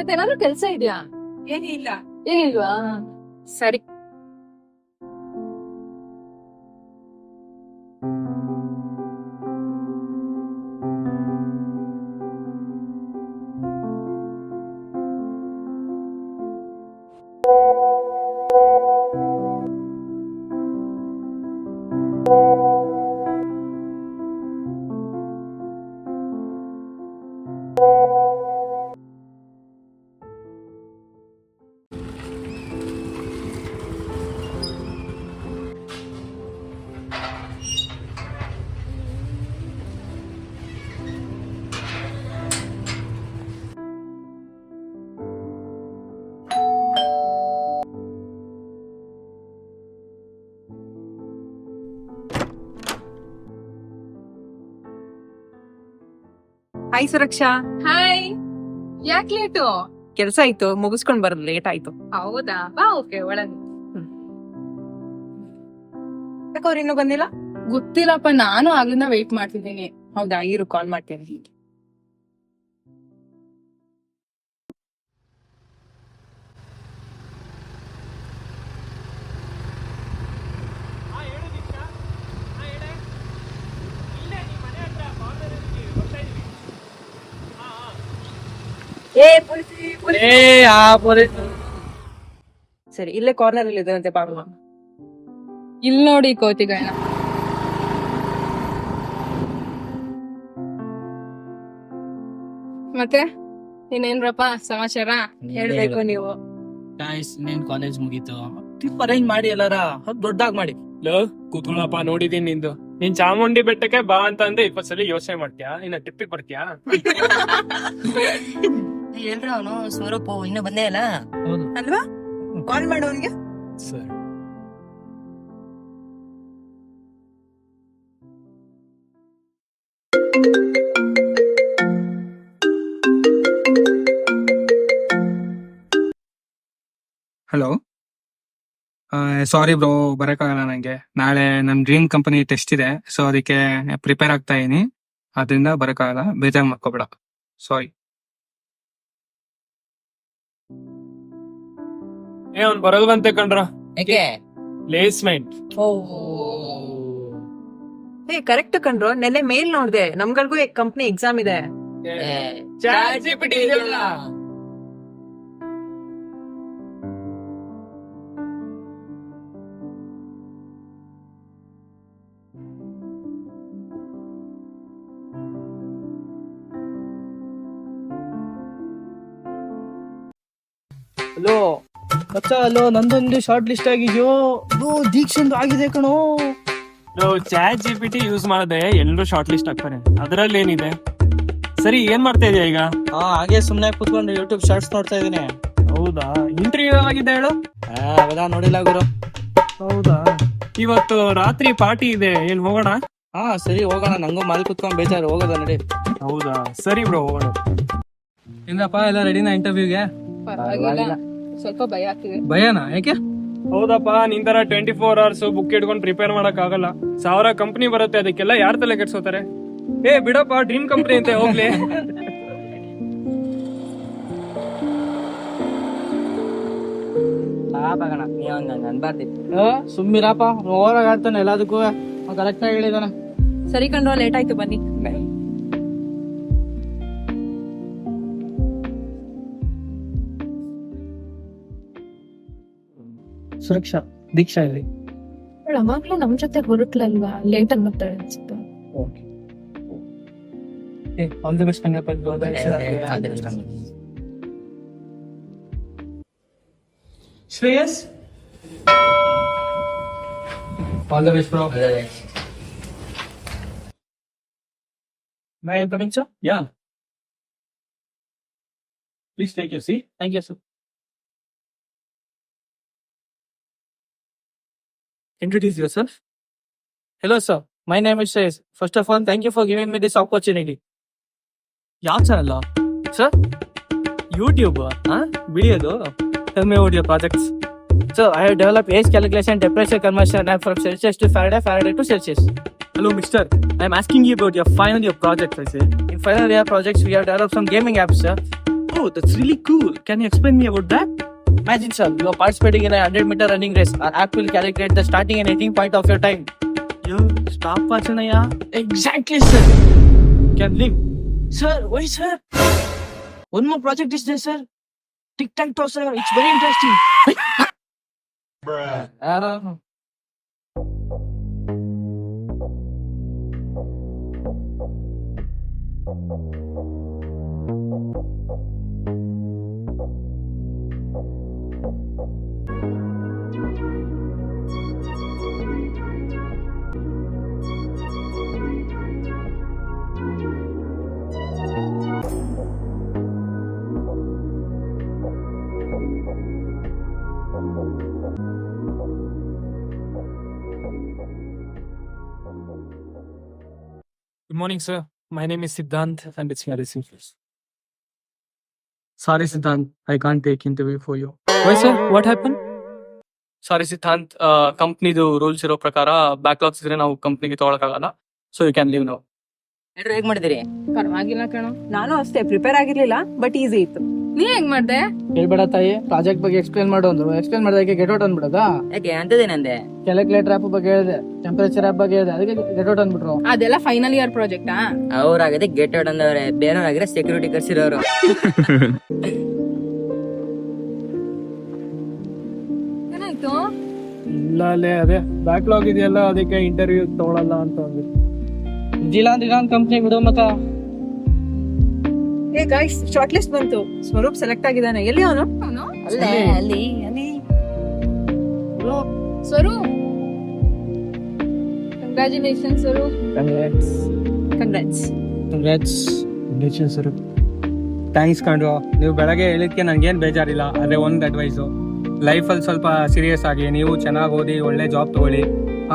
ಇವತ್ತೇನಾದ್ರೂ ಕೆಲ್ಸ ಇದೆಯಾ? ಏನಿಲ್ಲ. ಏನಿಲ್ವಾ? ಸರಿ. ಹಾಯ್ ಸುರಕ್ಷಾ. ಹಾಯ್. ಯಾಕ್ ಲೇಟು? ಕೆಲ್ಸ ಆಯ್ತು, ಮುಗಿಸ್ಕೊಂಡ್ ಬರೋದು ಲೇಟ್ ಆಯ್ತು. ಹೌದಾ? ಬಾ, ಓಕೆ, ಒಳಗೆ. ಯಾಕೆ ಅವ್ರು ಇನ್ನೂ ಬಂದಿಲ್ಲ? ಗೊತ್ತಿಲ್ಲಪ್ಪ, ನಾನು ಆಗ್ಲಿಂದ ವೇಟ್ ಮಾಡ್ತಿದ್ದೀನಿ. ಹೌದಾ, ಇರು ಕಾಲ್ ಮಾಡ್ತೀನಿ. ಸರಿ, ಇಲ್ಲೇ ಕಾರ್ನರ್ ಅಲ್ಲಿ ಇದಂತೆ ಪಾಪ. ಇಲ್ ನೋಡಿ ಕೋತಿಗಳನ್ನ. ಮತ್ತೆ ಇನ್ನೇನ್ರಪ್ಪ ಸಮಾಚಾರ? ಹೇಳ್ಬೇಕು ನೀವು. ಇನ್ನೇನ್ ಕಾಲೇಜ್ ಮುಗೀತು, ಟ್ರಿಪ್ ಅರೇಂಜ್ ಮಾಡಿ ಎಲ್ಲಾರ ದೊಡ್ಡದಾಗ್ ಮಾಡಿ. ಕೂತ್ಕೊಳ್ಳಪ್ಪ, ನೋಡಿದೀನಿ ನಿಂದು. ನೀನ್ ಚಾಮುಂಡಿ ಬೆಟ್ಟಕ್ಕೆ ಬಾ ಅಂತ ಅಂದ್ರೆ 20 ಸಲ ಯೋಚನೆ ಮಾಡ್ತೀಯಾ, ಇನ್ನ ಟ್ರಿಪ್ಪಿಗೆ ಬರ್ತೀಯಾ? ಎಲ್ರ ಅವನು ಸ್ವರೂಪ್ ಇನ್ನು ಬಂದೇ ಇಲ್ಲ ಅಲ್ವಾ? ಕಾಲ್ ಮಾಡೋನ್ಗೆ. ಸರಿ. ಹಲೋ, ಸಾರಿ ಬ್ರೋ, ಬರಕ್ಕಾಗಲ್ಲ ನಂಗೆ. ನಾಳೆ ನನ್ ಡ್ರೀಮ್ ಕಂಪನಿ ಟೆಸ್ಟ್ ಇದೆ, ಸೊ ಅದಕ್ಕೆ ಪ್ರಿಪೇರ್ ಆಗ್ತಾ ಇದೀನಿ. ಅದರಿಂದ ಬರಕ್ಕಾಗಲ್ಲ, ಬೇಜಾರ್ ಮಾಡ್ಕೋಬೇಡ. ಸಾರಿ. ಅವ್ನ್ ಬರಲ್ವಂತೆ ಕಣ್ರ, ಯಾಕೆ? ಪ್ಲೇಸ್ಮೆಂಟ್. ಕರೆಕ್ಟ್ ಕಣ್ರು, ನೆನ್ನೆ ಮೇಲ್ ನೋಡ್ದೆ, ನಮ್ಗಳಿಗೂ ಕಂಪ್ನಿ ಎಕ್ಸಾಮ್ ಇದೆ. ಹಲೋ ಮಚ್ಚ, ಹಲೋ, ನಂದೊಂದು ಶಾರ್ಟ್ ಲಿಸ್ಟ್ ಆಗಿದ್ಯೋ. ದೀಕ್ಷಂದು ಆಗಿದೆ ಕಣೋ. ಚಾಟ್ GPT ಯೂಸ್ ಮಾಡದೆ ಎಲ್ಲರೂ ಶಾರ್ಟ್ ಲಿಸ್ಟ್ ಆಗ್ತಾರೆ, ಅದ್ರಲ್ಲಿ ಏನಿದೆ? ಸರಿ, ಏನ್ ಮಾಡ್ತಾ ಇದೀಯ ಈಗ? ಹಾಗೆ ಸುಮ್ನೆ ಕೂತ್ಕೊಂಡು ಯೂಟ್ಯೂಬ್ ಶಾರ್ಟ್ಸ್ ನೋಡ್ತಾ ಇದೀನಿ. ಹೌದಾ? ಇಂಟರ್ವ್ಯೂ ಆಗಿದೆ ಹೇಳು. ಅವೆಲ್ಲ ನೋಡಿಲ್ಲ ಗುರು. ಹೌದಾ? ಇವತ್ತು ರಾತ್ರಿ ಪಾರ್ಟಿ ಇದೆ, ಏನ್ ಹೋಗೋಣ? ಸರಿ ಹೋಗೋಣ, ನಂಗೂ ಮಲ್ ಕುತ್ಕೊಂಡ್ ಬೇಜಾರು, ಹೋಗೋದ ನಡಿ. ಹೌದಾ? ಸರಿ ಬ್ರೋ, ಹೋಗೋಣ. ಏನಪ್ಪ, ಎಲ್ಲ ರೆಡಿನಾ ಇಂಟರ್ವ್ಯೂಗೆ? ಪರವಾಗಿಲ್ಲ, ಸ್ವಲ್ಪ ಭಯ ಆಗ್ತಿದೆ. ಭಯನಾ? ಯಾಕೆ? ಹೌದಪ್ಪ, ನಿನ್ ತರ 24 hours ಬುಕ್ ಇಟ್ಕೊಂಡು ಪ್ರಿಪೇರ್ ಮಾಡಕ್ ಆಗಲ್ಲ. 1000 ಕಂಪನಿ ಬರುತ್ತೆ, ಅದಕ್ಕೆಲ್ಲ ಯಾರ್ ತಲೆ ಕೆಡ್ಸೋತಾರೆ? ಬಿಡಪ್ಪ, ಡ್ರೀಮ್ ಕಂಪನಿ ಅಂತ ಹೋಗ್ಲಿ. ಸುಮ್ಮಿರಪ್ಪ, ಓವರಾಗ ಆಡ್ತಾನೆ ಎಲ್ಲದಕ್ಕೂ. ಕರೆಕ್ಟ್ ಆಗಿ ಹೇಳಿದಾನೆ. ಸರಿ ಕಣ್ರು, ಲೇಟ್ ಆಯ್ತು, ಬನ್ನಿ. ಸುರಕ್ಷಾ, ದೀಕ್ಷಾ ಇಲ್ಲಿ. ಅವಾಗ್ಲೂ ನಮ್ ಜೊತೆ ಹೊರಟ್ಲಲ್ವಾ, ಲೇಟ್ ಆಗಿ ಬರ್ತಾಳೆ ಅನ್ಸುತ್ತೆ. All the best. Shreyas, all the best bro. May I come in, sir? Yeah. Please take your seat. Thank you, sir. Introduce yourself. Hello, sir. My name is Shreyas. First of all, thank you for giving me this opportunity. ಯಾವ channel sir? YouTube ವಿಡಿಯೋದು. Tell me about your projects. So, I have developed age calculation, temperature conversion app from Celsius to Faraday, Faraday to Celsius. Hello, mister. I am asking you about your final year project, I say. In final year projects, we have developed some gaming apps, sir. Oh, that's really cool. Can you explain me about that? Imagine, sir, you are participating in a 100-meter running race. Our app will calculate the starting and ending point of your time. Yo, stop Vachanaya. Exactly, sir. Can leave. Sir, why, sir? One more project is there, sir. Tic-tac-toe, sir. It's very interesting. Bruh. Good morning, sir. My name is Siddhant and it's my reception. Sorry, Siddhant. I can't take interview for you. Why, sir? What happened? ಸಾರಿ ಸಿದ್ಧಾಂತ್, ಕಂಪ್ನಿದು rules ಇರೋ ಪ್ರಕಾರ backlogs ಇದ್ರೆ ನಾವು ಕಂಪ್ನಿಗೆ ತಗೊಳಕ್ಕಾಗಲ್ಲ. So you can leave ನಾವು. ಎಲ್ರು ಹೇಗ್ ಮಾಡಿದಿರಿ? ಪರವಾಗಿಲ್ಲ ಕಣೋ. ನಾನು ಅಷ್ಟೇ ಪ್ರಿಪೇರ್ ಆಗಿರ್ಲಿಲ್ಲ, ಬಟ್ ಈಸಿ ಇತ್ತು. ನೀ ಹೆಂಗ್ ಮಾಡ್ದೆ? ಹೇಳ್ಬೇಡ ತಾಯಿ, ಪ್ರಾಜೆಕ್ಟ್ ಬಗ್ಗೆ ಎಕ್ಸ್ಪ್ಲೇನ್ ಮಾಡು ಅಂದ್ರು. ಎಕ್ಸ್ಪ್ಲೇನ್ ಮಾಡಿದಾಗೆ ಗೆಟ್ ಔಟ್ ಅಂದ್ಬಿಡೋದಾ? ಯಾಕೆ ಅಂತದೇನಂದೆ? ಕ್ಯಾಲ್ಕುಲೇಟರ್ ಆಪ್ ಬಗ್ಗೆ ಹೇಳಿದೆ, ಟೆಂಪರೇಚರ್ ಆಪ್ ಬಗ್ಗೆ ಹೇಳಿದೆ, ಅದಕ್ಕೆ ಗೆಟ್ ಔಟ್ ಅಂದ್ಬಿಟ್ರು. ಅದೆಲ್ಲ ಫೈನಲ್ ಇಯರ್ ಪ್ರಾಜೆಕ್ಟಾ? ಅವ್ರಾಗದೆ ಗೆಟ್ ಔಟ್ ಅಂದವ್ರೆ, ಬೇರೆಯವ್ರಾಗಿದ್ರೆ ಸೆಕ್ಯೂರಿಟಿ ಕರ್ಸಿರೋರು. ಏನಾಯ್ತು? ಇಲ್ಲ ಅದೇ ಬ್ಯಾಕ್ಲಾಗ್ ಇದೆಯಲ್ಲ, ಅದಕ್ಕೆ ಇಂಟರ್ವ್ಯೂ ತಗೊಳಲ್ಲ ಅಂತ ಅಂದ್ರು. ಇದಿಲ್ಲ ಅಂದ್ರೆ ನಾನು ಕಂಪ್ನಿ ಬಿಡೋ ಮತ್ತ. ಏ ಗೈಸ್, ಶಾರ್ಟ್ ಲಿಸ್ಟ್ ಬಂತು. ಸ್ವರೂಪ್ ಸೆಲೆಕ್ಟ್ ಆಗಿದ್ದಾನೆ. ಎಲ್ಲಿ ಅವನು? ಅಲ್ಲೇ ಅಲ್ಲಿ ಅಲ್ಲಿ Swaroop, congratulation Swaroop. Congrats. Sir, thanks ಕಂಡು. ನೀವು ಬೆಳಗ್ಗೆ ಹೇಳಿದ್ಕೆ ನನ್ಗೇನ್ ಬೇಜಾರಿಲ್ಲ. ಅದೇ ಒಂದ್ ಅಡ್ವೈಸು, ಲೈಫಲ್ಲಿ ಸ್ವಲ್ಪ ಸೀರಿಯಸ್ ಆಗಿ ನೀವು ಚೆನ್ನಾಗಿ ಓದಿ ಒಳ್ಳೆ ಜಾಬ್ ತಗೊಳ್ಳಿ,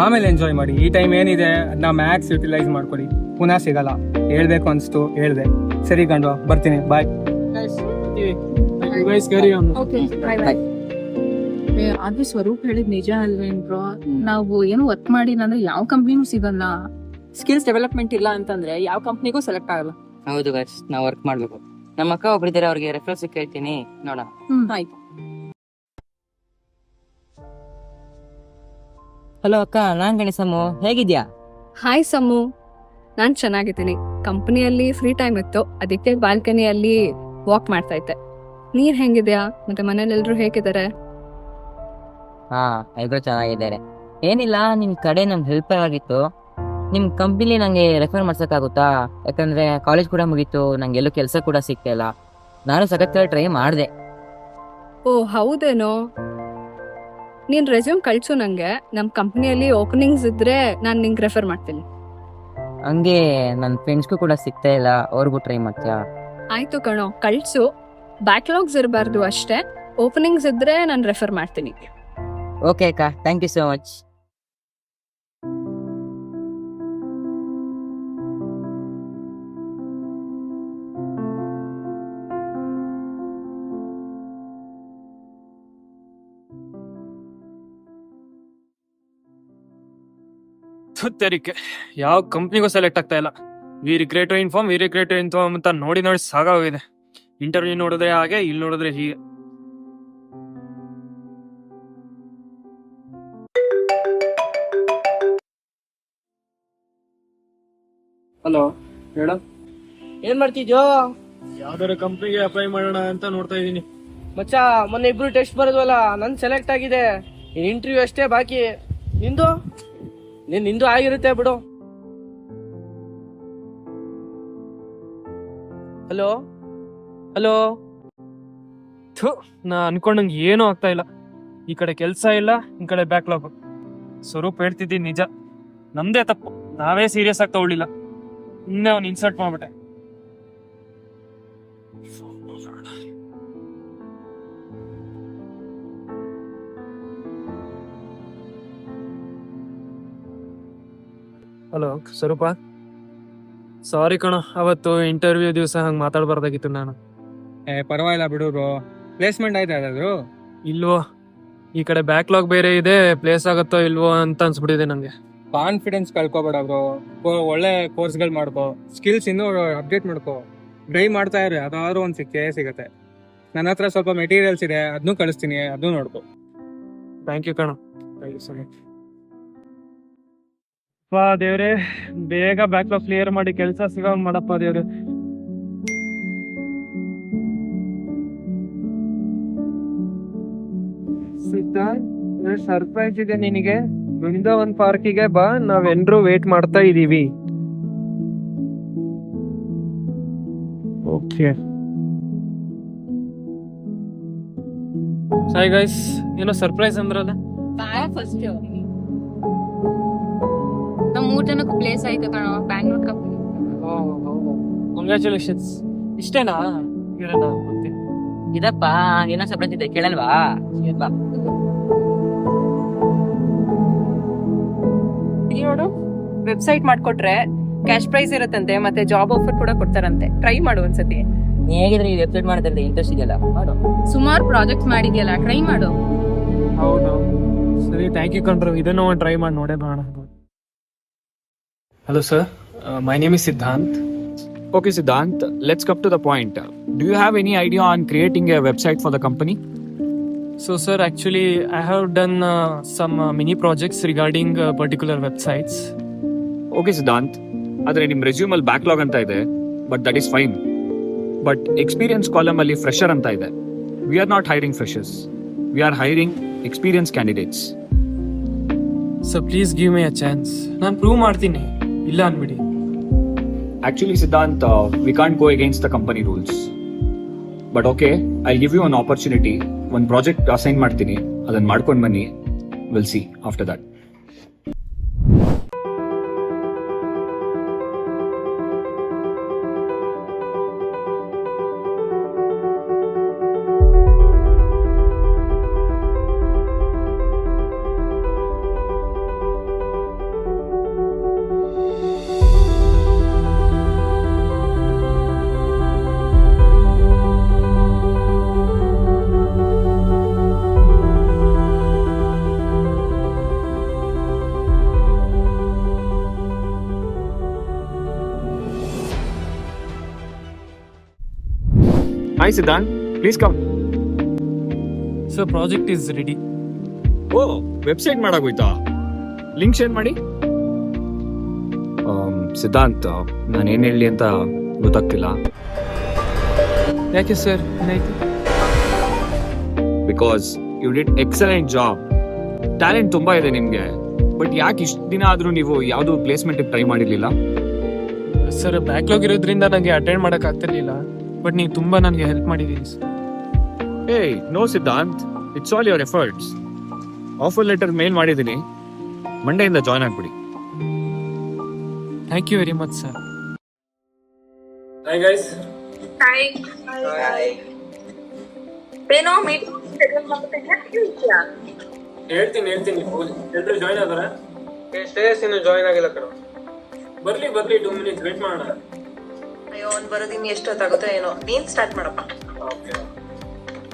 ಆಮೇಲೆ ಎಂಜಾಯ್ ಮಾಡಿ. ಈ ಟೈಮ್ ಏನಿದೆ ಅದನ್ನ ಮ್ಯಾಕ್ಸ್ ಯುಟಿಲೈಸ್ ಮಾಡ್ಕೊಳ್ಳಿ, ಪುನಃ ಸಿಗಲ್ಲ. ಹೇಳ್ಬೇಕು ಅನ್ಸ್ತು ಹೇಳ್ದೆ. ಸರಿ ಕಂಡು, ಬರ್ತೀನಿ, ಬಾಯ್. Okay, bye bye. ಅದು ಸ್ವರೂಪ್ ಹೇಳಿದ್ ನಿಜ ಅಲ್ವೇನ್ರೋ? ನಾವು ಏನು ವರ್ಕ್ ಮಾಡಿಲ್ಲ ಅಂದ್ರೆ ಯಾವ ಕಂಪ್ನಿನೂ ಸಿಗಲ್ಲ. ಸ್ಕಿಲ್ಸ್ ಡೆವಲಪ್ಮೆಂಟ್ ಇಲ್ಲ ಅಂತಂದ್ರೆ ಯಾವ ಕಂಪ್ನಿಗೂ ಸೆಲೆಕ್ಟ್ ಆಗಲ್ಲ. ಹೌದು ಗೈಸ್, ನಾವ್ ವರ್ಕ್ ಮಾಡ್ಬೇಕು. ನಮ್ಮ ಅಕ್ಕ ಒಬ್ರಿದ್ದಾರೆ, ಅವ್ರಿಗೆ ರೆಫರೆನ್ಸ್ ಕೇಳ್ತೀನಿ, ನೋಡೋಣ. ಆಯ್ತು. ಹಲೋ ಅಕ್ಕ, ನಾನ್ ಗಣೇಶಮ್ಮು, ಹೇಗಿದ್ಯಾ? ಹಾಯ್ ಸಮು, ನಾನ್ ಚೆನ್ನಾಗಿದ್ದೀನಿ. ಕಂಪನಿಯಲ್ಲಿ ಫ್ರೀ ಟೈಮ್ ಇತ್ತು, ಅದಕ್ಕೆ ಬಾಲ್ಕನಿಯಲ್ಲಿ ವಾಕ್ ಮಾಡ್ತಾ ಇದ್ದೆ. ನೀರ್ ಹೆಂಗಿದ್ಯಾ? ಮತ್ತೆ ಮನೇಲಿ ಎಲ್ರು ಹೇಗಿದ್ದಾರೆ? ಹಾ, ಎಲ್ರು ಚೆನ್ನಾಗಿದ್ದಾರೆ. ಏನಿಲ್ಲ, ನಿಮ್ ಕಡೆ ನಮ್ಗೆ ಹೆಲ್ಪ್ ಆಗಿತ್ತು. ನಿಮ್ ಕಂಪ್ನಿಲಿ ನಂಗೆ ರೆಫರ್ ಮಾಡ್ಸಕ್ಕಾಗುತ್ತಾ? ಯಾಕಂದ್ರೆ ಕಾಲೇಜ್ ಕೂಡ ಮುಗೀತು, ನಂಗೆ ಎಲ್ಲೂ ಕೆಲಸ ಕೂಡ ಸಿಗ್ತಾ ಇಲ್ಲ. ನಾನು ಸಖತ್ ಟ್ರೈ ಮಾಡಿದೆ. ಓ ಹೌದೇನೋ? ನೀನ್ ರೆಸ್ಯೂಮ್ ಕಳ್ಸು ನಂಗೆ. ನಮ್ ಕಂಪ್ನಿಯಲ್ಲಿ ಓಪನಿಂಗ್ಸ್ ಇದ್ರೆ ನಾನ್ ನಿಂಗೆ ರೆಫರ್ ಮಾಡ್ತೀನಿ. ಹಂಗೆ ನನ್ನ ಫ್ರೆಂಡ್ಸ್ಗೂ ಕೂಡ ಸಿಗ್ತಾ ಇಲ್ಲ, ಅವ್ರಿಗೂ ಟ್ರೈ ಮಾಡ್ತೀಯಾ? ಆಯ್ತು ಕಣೋ, ಕಳ್ಸು. ಬ್ಯಾಕ್ಲಾಗ್ಸ್ ಇರಬಾರ್ದು ಅಷ್ಟೇ. ಓಪನಿಂಗ್ಸ್ ಇದ್ರೆ ನಾನು ರೆಫರ್ ಮಾಡ್ತೀನಿ. ಓಕೆ ಅಕ್ಕ, ಥ್ಯಾಂಕ್ ಯು ಸೋ ಮಚ್. ತೆರಿಕೆ, ಯಾವ ಕಂಪ್ನಿಗೂ ಸೆಲೆಕ್ಟ್ ಆಗ್ತಾ ಇಲ್ಲ. ವಿ ರಿಗ್ರೆಟ್ ಟು ಇನ್ಫಾರ್ಮ್ ಅಂತ ನೋಡಿ ಸಾಗೋಗಿದೆ. ಇಂಟರ್ವ್ಯೂ ನೋಡಿದ್ರೆ ಹಾಗೆ, ಇಲ್ಲಿ ನೋಡಿದ್ರೆ ಹೀಗೆ. ಹಲೋ, ಹೇಳ. ಏನ್ ಮಾಡ್ತಿದ್ಯೋ? ಯಾವ್ದಾರ ಕಂಪ್ನಿಗೆ ಅಪ್ಲೈ ಮಾಡೋಣ ಅಂತ ನೋಡ್ತಾ ಇದೀನಿ. ಮಚ್ಚ, ಮೊನ್ನೆ ಇಬ್ರು ಟೆಸ್ಟ್ ಬರೋದ್ವಲ್ಲ, ನನ್ ಸೆಲೆಕ್ಟ್ ಆಗಿದೆ. ಇಂಟರ್ವ್ಯೂ ಅಷ್ಟೇ ಬಾಕಿ. ನಿಂದು ಆಗಿರುತ್ತೆ ಬಿಡು. Hello hello. ನಾ ಅನ್ಕೊಂಡಂಗೆ ಏನೂ ಆಗ್ತಾ ಇಲ್ಲ. ಈ ಕಡೆ ಕೆಲ್ಸ ಇಲ್ಲ, ಈ ಕಡೆ ಬ್ಯಾಕ್ಲಾಗ್. ಸ್ವರೂಪ್ ಹೇಳ್ತಿದ್ದೀನಿ ನಿಜ, ನಮ್ದೇ ತಪ್ಪು. ನಾವೇ ಸೀರಿಯಸ್ ಆಗಿ ತಗೊಳ್ಳಿಲ್ಲ. ಇನ್ನೇ ಅವ್ನು ಇನ್ಸಲ್ಟ್ ಮಾಡ್ಬಿಟ್ಟೆ. ಹಲೋ ಸ್ವರೂಪ, ಸಾರಿ ಕಣೋ, ಅವತ್ತು ಇಂಟರ್ವ್ಯೂ ದಿವಸ ಹಂಗೆ ಮಾತಾಡಬಾರ್ದಾಗಿತ್ತು ನಾನು. ಪರವಾಗಿಲ್ಲ ಬಿಡು. ಪ್ಲೇಸ್ಮೆಂಟ್ ಆಯ್ತಾ ಯಾವ್ದಾದ್ರು? ಇಲ್ವೋ, ಈ ಕಡೆ ಬ್ಯಾಕ್ಲಾಗ್ ಬೇರೆ ಇದೆ, ಪ್ಲೇಸ್ ಆಗುತ್ತೋ ಇಲ್ವೋ ಅಂತ ಅನ್ಸ್ಬಿಟ್ಟಿದೆ ನಂಗೆ. ಕಾನ್ಫಿಡೆನ್ಸ್ ಕಳ್ಕೊಬೇಡ ಬ್ರೋ. ಒಳ್ಳೆ ಕೋರ್ಸ್ಗಳು ಮಾಡ್ಕೋ, ಸ್ಕಿಲ್ಸ್ ಇನ್ನೂ ಅಪ್ಡೇಟ್ ಮಾಡ್ಕೋ. ಡ್ರೈವ್ ಮಾಡ್ತಾ ಇರೋ ಯಾವ್ದಾದ್ರು ಒಂದು ಸಿಗುತ್ತೆ. ನನ್ನ ಹತ್ರ ಸ್ವಲ್ಪ ಮೆಟೀರಿಯಲ್ಸ್ ಇದೆ, ಅದನ್ನೂ ಕಳಿಸ್ತೀನಿ, ಅದನ್ನೂ ನೋಡ್ಕೊ. ಥ್ಯಾಂಕ್ ಯು ಕಣ. Thank you so much. ಪಾ ದೇವ್ರೆ, ಬೇಗ ಬ್ಯಾಕ್ಲಾಗ್ ಕ್ಲಿಯರ್ ಮಾಡಿ ಕೆಲಸ ಸಿಗೋ ಮಾಡಪ್ಪ ದೇವ್ರೆ. ಸರ್ಪ್ರೈಸ್ ಇದೆ ನಿನಗೆ. ಬೃಂದಾವನ್ ಪಾರ್ಕಿಗೆ ಬಾ, ನಾವೆಲ್ಲರೂ ವೇಟ್ ಮಾಡ್ತಾ ಇದೀವಿ. ಓಕೆ. ಹಾಯ್ ಗೈಸ್, ಏನೋ ಸರ್ಪ್ರೈಸ್ ಅಂದ್ರಲ್ಲ. ಫಸ್ಟ್ ನಮ್ 3 ಜನಕ್ಕೂ ಪ್ಲೇಸ್ ಆಯ್ತು ಕಣ ಬ್ಯಾಂಗ್ಳೂರ್ ಕಂಪ್ನಿ. ಕಂಗ್ರ್ಯಾಚುಲೇಷನ್ಸ್. ಇಷ್ಟೇನಾ? ಇರೋಣ ಮತ್ತೆ. ಇದಪ್ಪ ಏನೋ ಸರ್ಪ್ರೈಸ್ ಇದೆ, ಕೇಳಲ್ವಾ? ಬಾ. ನೋಡು, ವೆಬ್ಸೈಟ್ ಮಾಡ್ಕೊಟ್ರೆ ಕ್ಯಾಶ್ ಪ್ರೈಸ್ ಇರತ್ತಂತೆ, ಮತ್ತೆ ಜಾಬ್ ಆಫರ್ ಕೂಡ ಕೊಡ್ತಾರಂತೆ. ಟ್ರೈ ಮಾಡು ಒಂದ್ಸತಿ. ನೀ ಹೇಗಿದ್ರೆ ಈ ವೆಬ್ಸೈಟ್ ಮಾಡೋದ್ರಲ್ಲಿ ಇಂಟ್ರೆಸ್ಟ್ ಇದೆಯಲ್ಲ, ಮಾಡು. ಸುಮಾರು ಪ್ರಾಜೆಕ್ಟ್ಸ್ ಮಾಡಿದ್ಯಲ್ಲ, ಟ್ರೈ ಮಾಡು. ಹೌದು, ಸರಿ, ಥ್ಯಾಂಕ್ ಯು ಕಣ್ರು. ಇದನ್ನು ಒಂದು ಟ್ರೈ ಮಾಡಿ ನೋಡೇ ಬಾಣ. Hello sir, my name is Siddhant. Okay Siddhant, let's come to the point. Do you have any idea on creating a website for the company? So sir, actually I have done some mini projects regarding particular websites. Okay Siddhant, ಆದರೆ ನಿಮ್ಮ resume ಅಲ್ಲಿ backlog ಅಂತ ಇದೆ, but that is fine. But experience column ಅಲ್ಲಿ fresher ಅಂತ ಇದೆ. We are not hiring freshers, we are hiring experience candidates. So please give me a chance. ನಾನು prove ಮಾಡ್ತೀನಿ, ಇಲ್ಲ ಅನ್ಬಿಡಿ. Actually Siddhant, we can't go against the company rules. But okay, I'll give you an opportunity. ಒಂದು project assign ಮಾಡ್ತೀನಿ, ಅದನ್ನ ಮಾಡ್ಕೊಂಡು ಬನ್ನಿ. We'll see after that. Hi Siddhant, please come. So project is ready. ಓ, website ಮಾಡಾಗೋಯ್ತಾ? Link share ಮಾಡಿ. ಸಿದ್ಧಾಂತ್, ನಾನು ಏನು ಹೇಳಿ ಅಂತ ಗೊತ್ತಾಗ್ತಿಲ್ಲ. ಯಾಕೆ ಸರ್, ಏನಾಯ್ತು? Because you did excellent job. Talent ತುಂಬಾ ಇದೆ ನಿಮ್ಗೆ, ಬಟ್ ಯಾಕೆ ಇಷ್ಟು ದಿನ ಆದ್ರೂ ನೀವು ಯಾವ್ದು ಪ್ಲೇಸ್ಮೆಂಟ್ ಟ್ರೈ ಮಾಡಿರ್ಲಿಲ್ಲ? ಸರ್, ಬ್ಯಾಕ್ಲಾಗ್ ಇರೋದ್ರಿಂದ ನನಗೆ ಅಟೆಂಡ್ ಮಾಡಕ್ ಆಗ್ತಿರ್ಲಿಲ್ಲ, ಬಟ್ ನೀವು ತುಂಬಾ ನನಗೆ ಹೆಲ್ಪ್ ಮಾಡಿದ್ದೀರಿ ಸರ್. ಏಯ್, no Siddhant, it's all your efforts. Offer letter mail ಮಾಡಿದ್ದೀನಿ, ಮಂಡೆಯಿಂದ ಜಾಯ್ನ್ ಆಗ್ಬಿಡಿ. Thank you very much sir. Hi guys. ಏನೋ ಮೀಟಿಂಗ್ ಹೇಳ್ತೀನಿ ಎಲ್ರು ಜಾಯ್ನ್ ಆದಾರ? ಶ್ರೇಯಸ್ ಇನ್ನು ಜಾಯ್ನ್ ಆಗಿಲ್ಲ ಕಣ. ಬರ್ಲಿ 2 minutes ವೇಟ್ ಮಾಡೋಣ. ಅಯ್ಯೋ, ಅವ್ನು ಬರೋದಿನ್ನು ಎಷ್ಟೊತ್ತಾಗುತ್ತೋ ಏನೋ. ನೀನ್ ಸ್ಟಾರ್ಟ್ ಮಾಡಪ್ಪ. ಓಕೆ.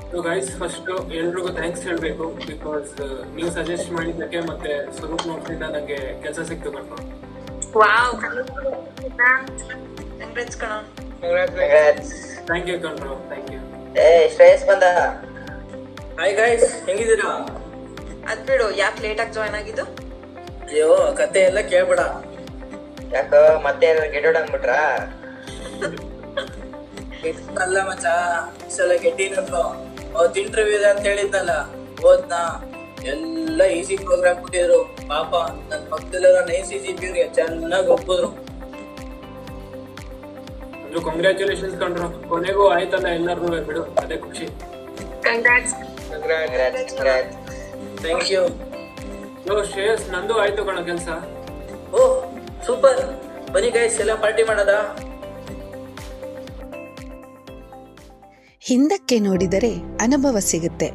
ಸೊ ಗೈಸ್, ಫಸ್ಟ್ ಎಲ್ರಿಗೂ ಥ್ಯಾಂಕ್ಸ್ ಹೇಳಬೇಕು, ಬಿಕಾಸ್ ನೀವು ಸಜೆಸ್ಟ್ ಮಾಡಿದ್ದಕ್ಕೆ ಮತ್ತೆ ಸ್ವರೂಪ್ ನೋಡ್ತಿದ್ದ ನನಗೆ ಕೆಲಸ ಸಿಕ್ತು ಕಣ್ರು. ವಾವ್, ಕಂಗ್ರಾಟ್ಸ್ ಕಣ. ಥ್ಯಾಂಕ್ ಯು ಕಣ್ರು, ಥ್ಯಾಂಕ್ ಯು. ಶ್ರೇಯಸ್ ಬಂದ. ಹಾಯ್ ಗೈಸ್, ಹೆಂಗಿದ್ದೀರಾ? ಅದ್ ಬಿಡು, ಯಾಕೆ ಲೇಟಾಗಿ ಜಾಯ್ನ್ ಆಗಿದ್ದು? ಅಯ್ಯೋ, ಕತೆ ಎಲ್ಲ ಕೇಳ್ಬೇಡ. ಯಾಕೋ ಮತ್ತೆ ಗೆಡೋಡ್ ಅಂದ್ಬಿಟ್ರಾ? ಅಲ್ಲ ಮಚ್ಚ, ಈ ಸಲ ಗೆಟ್ಟಿನಂದ್ರು ಅವತ್ತು ಇಂಟರ್ವ್ಯೂ ಇದೆ ಅಂತ ಹೇಳಿದ್ನಲ್ಲ, ಹೋದ್ನಾ? ಎಲ್ಲ ಈಸಿ ಪ್ರೋಗ್ರಾಮ್ ಕೊಟ್ಟಿದ್ರು. ಪಾಪ ನನ್ನ ಪಕ್ಕದಲ್ಲ ICCPಗೆ ಚೆನ್ನಾಗಿ ಒಪ್ಪಿದ್ರು. ಕಂಗ್ರ್ಯಾಚುಲೇಷನ್ಸ್ ಕಣ್ರು, ಕೊನೆಗೂ ಆಯ್ತಲ್ಲ ಎಲ್ಲರೂ, ಬಿಡು, ಅದೇ ಖುಷಿ. ಕಂಗ್ರಾಟ್ಸ್. Thank you. ಶ್ರೇಯಸ್, ನಂದು ಆಯ್ತು ಕಣ ಕೆಲಸ. ಓಹ್ ಸೂಪರ್, ಬನ್ನಿ ಗೈಸ್ ಎಲ್ಲ ಪಾರ್ಟಿ ಮಾಡೋದಾ? ಹಿಂದಕ್ಕೆ ನೋಡಿದರೆ ಅನುಭವ ಸಿಗುತ್ತೆ,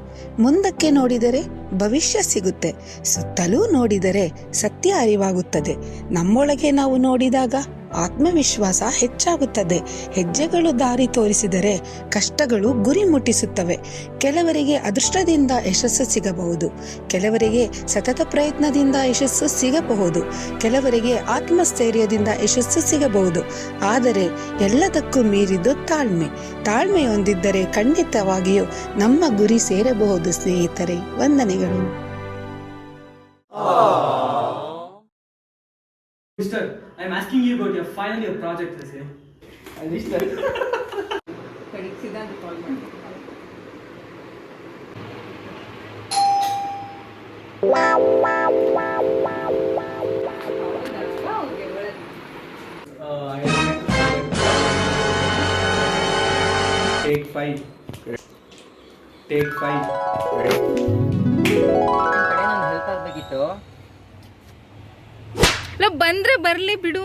ಮುಂದಕ್ಕೆ ನೋಡಿದರೆ ಭವಿಷ್ಯ ಸಿಗುತ್ತೆ. ಸುತ್ತಲೂ ನೋಡಿದರೆ ಸತ್ಯ ಅರಿವಾಗುತ್ತದೆ. ನಮ್ಮೊಳಗೆ ನಾವು ನೋಡಿದಾಗ ಆತ್ಮವಿಶ್ವಾಸ ಹೆಚ್ಚಾಗುತ್ತದೆ. ಹೆಜ್ಜೆಗಳು ದಾರಿ ತೋರಿಸಿದರೆ ಕಷ್ಟಗಳು ಗುರಿ ಮುಟ್ಟಿಸುತ್ತವೆ. ಕೆಲವರಿಗೆ ಅದೃಷ್ಟದಿಂದ ಯಶಸ್ಸು ಸಿಗಬಹುದು, ಕೆಲವರಿಗೆ ಸತತ ಪ್ರಯತ್ನದಿಂದ ಯಶಸ್ಸು ಸಿಗಬಹುದು, ಕೆಲವರಿಗೆ ಆತ್ಮಸ್ಥೈರ್ಯದಿಂದ ಯಶಸ್ಸು ಸಿಗಬಹುದು. ಆದರೆ ಎಲ್ಲದಕ್ಕೂ ಮೀರಿದ್ದು ತಾಳ್ಮೆ ಹೊಂದಿದ್ದರೆ ಖಂಡಿತವಾಗಿಯೂ ನಮ್ಮ ಗುರಿ ಸೇರಬಹುದು. ಸ್ನೇಹಿತರೆ, ವಂದನೆಗಳು. Mister, I'm asking you about your final year project this year. Mister. Take 5. ನಿಮ್ ಕಡೆ ನಂಗೆ ಹೆಲ್ಪ್ ಆಗ್ಬೇಕಿತ್ತು. ಬಂದ್ರೆ ಬರ್ಲಿ ಬಿಡು.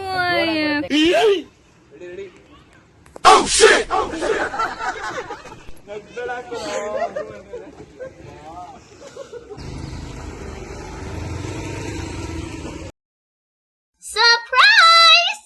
Surprise!